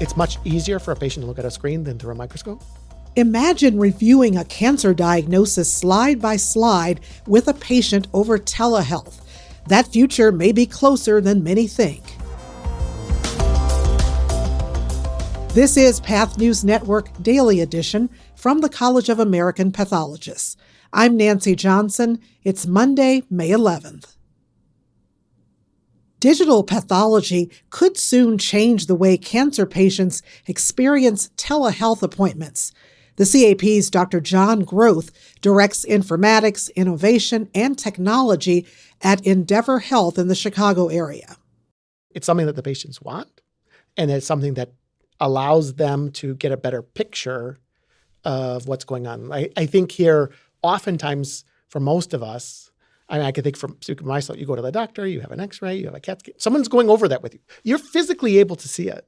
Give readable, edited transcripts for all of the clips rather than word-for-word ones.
It's much easier for a patient to look at a screen than through a microscope. Imagine reviewing a cancer diagnosis slide by slide with a patient over telehealth. That future may be closer than many think. This is Path News Network Daily Edition from the College of American Pathologists. I'm Nancy Johnson. It's Monday, May 11th. Digital pathology could soon change the way cancer patients experience telehealth appointments. The CAP's Dr. John Groth directs informatics, innovation, and technology at Endeavor Health in the Chicago area. It's something that the patients want, and it's something that allows them to get a better picture of what's going on. I think here, oftentimes, for most of us, I can think from myself, you go to the doctor, you have an x-ray, you have a CAT scan. Someone's going over that with you. You're physically able to see it.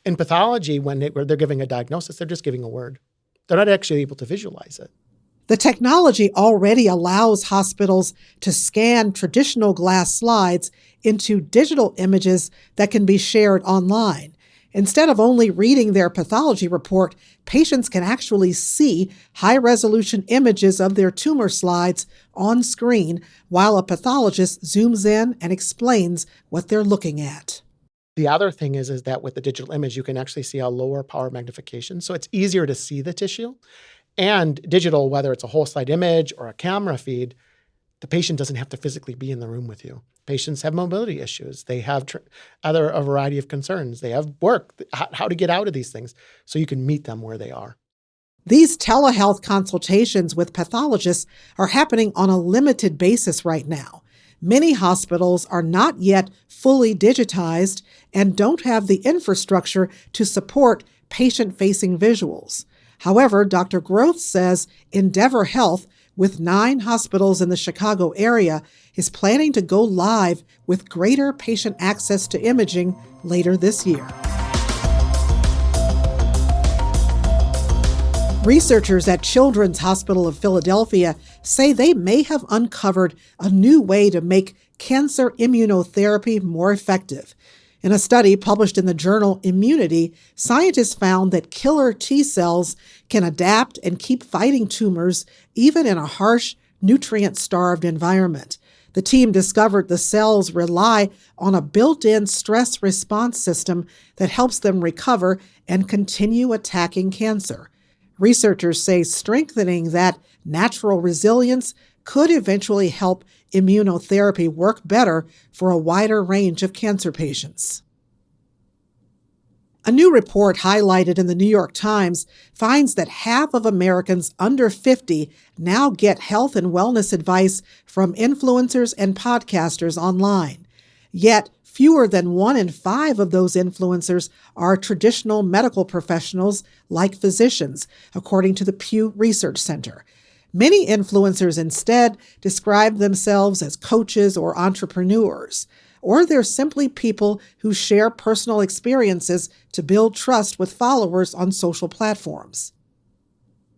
In pathology, when they're giving a diagnosis, they're just giving a word. They're not actually able to visualize it. The technology already allows hospitals to scan traditional glass slides into digital images that can be shared online. Instead of only reading their pathology report, patients can actually see high-resolution images of their tumor slides on screen while a pathologist zooms in and explains what they're looking at. The other thing is that with the digital image, you can actually see a lower power magnification, so it's easier to see the tissue. And digital, whether it's a whole slide image or a camera feed, the patient doesn't have to physically be in the room with you. Patients have mobility issues. They have a variety of concerns. They have work, how to get out of these things, so you can meet them where they are. These telehealth consultations with pathologists are happening on a limited basis right now. Many hospitals are not yet fully digitized and don't have the infrastructure to support patient-facing visuals. However, Dr. Groth says Endeavor Health, with 9 hospitals in the Chicago area, is planning to go live with greater patient access to imaging later this year. Researchers at Children's Hospital of Philadelphia say they may have uncovered a new way to make cancer immunotherapy more effective. In a study published in the journal Immunity, scientists found that killer T cells can adapt and keep fighting tumors even in a harsh, nutrient-starved environment. The team discovered the cells rely on a built-in stress response system that helps them recover and continue attacking cancer. Researchers say strengthening that natural resilience could eventually help immunotherapy work better for a wider range of cancer patients. A new report highlighted in the New York Times finds that half of Americans under 50 now get health and wellness advice from influencers and podcasters online. Yet, fewer than 1 in 5 of those influencers are traditional medical professionals like physicians, according to the Pew Research Center. Many influencers instead describe themselves as coaches or entrepreneurs, or they're simply people who share personal experiences to build trust with followers on social platforms.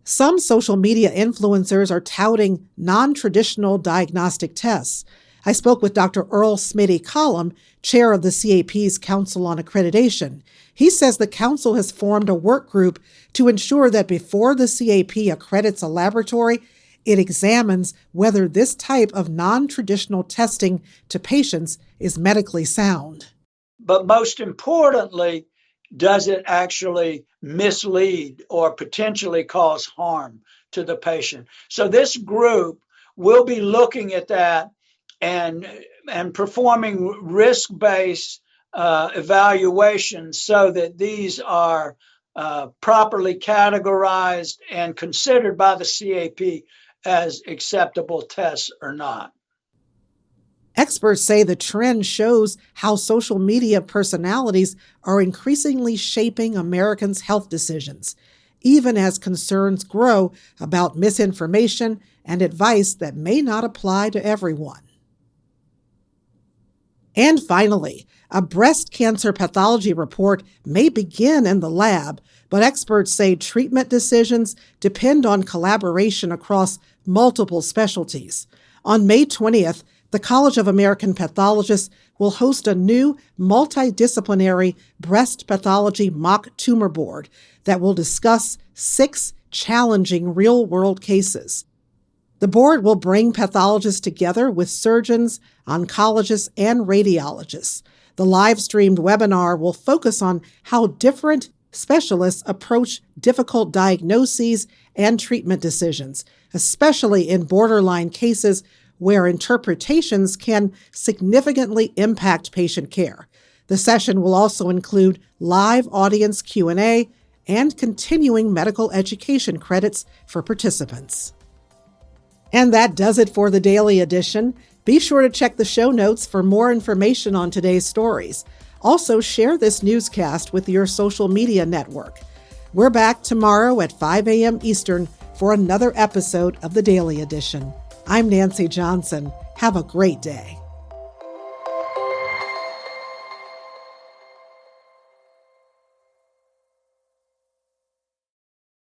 Some social media influencers are touting non-traditional diagnostic tests. I spoke with Dr. Earl Smitty-Collum, chair of the CAP's Council on Accreditation. He says the council has formed a work group to ensure that before the CAP accredits a laboratory, it examines whether this type of non-traditional testing to patients is medically sound. But most importantly, does it actually mislead or potentially cause harm to the patient? So this group will be looking at that and performing risk-based evaluations so that these are properly categorized and considered by the CAP as acceptable tests or not. Experts say the trend shows how social media personalities are increasingly shaping Americans' health decisions, even as concerns grow about misinformation and advice that may not apply to everyone. And finally, a breast cancer pathology report may begin in the lab, but experts say treatment decisions depend on collaboration across multiple specialties. On May 20th, the College of American Pathologists will host a new multidisciplinary breast pathology mock tumor board that will discuss 6 challenging real-world cases. The board will bring pathologists together with surgeons, oncologists, and radiologists. The live-streamed webinar will focus on how different specialists approach difficult diagnoses and treatment decisions, especially in borderline cases where interpretations can significantly impact patient care. The session will also include live audience Q&A and continuing medical education credits for participants. And that does it for the Daily Edition. Be sure to check the show notes for more information on today's stories. Also, share this newscast with your social media network. We're back tomorrow at 5 a.m. Eastern for another episode of the Daily Edition. I'm Nancy Johnson. Have a great day.